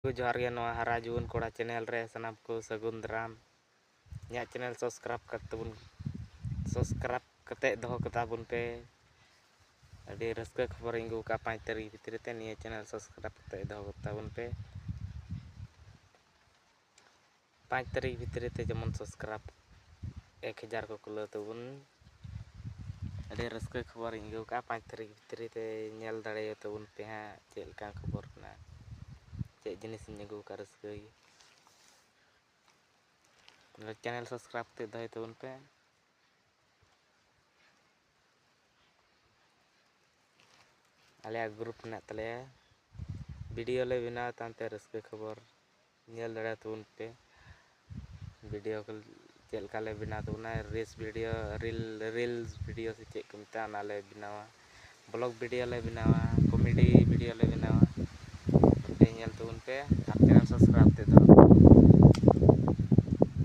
जोहार गे नवा हरा जुवन कोड़ा चैनल रे सनाम को सगुन दाराम इᱧᱟᱹᱜ चैनल सब्सक्राइब कते दोहो कता बुन पे अभी रस्का खबर इंगू का 5 तारीख भीतर ते निया चैनल सब्सक्राइब कते दोहो कता बुन पे 5 तारीख भीतर ते जमन सब्सक्राइब 1000 को कुलो तबुन अभी रस्का खबर इंगू का 5 तारीख भीतर ते नेल दाड़े तबुन पे हां चेल का खबर ना चेक जिनिस इंगू का रस्का चैनल सब्सक्राइब ते दोहो तबुन पे आलिया ग्रुप में तले वीडियो ले बिना तांते रस्के खबर नेल दड़ा तबुन पे वीडियो को चेल का ले बिना तबुना रेस वीडियो रील्स वीडियो से चेक कमता नाले बिनावा ब्लॉग वीडियो ले बिनावा कॉमेडी वीडियो ले बिनावा ते नेल तबुन पे आप चैनल सब्सक्राइब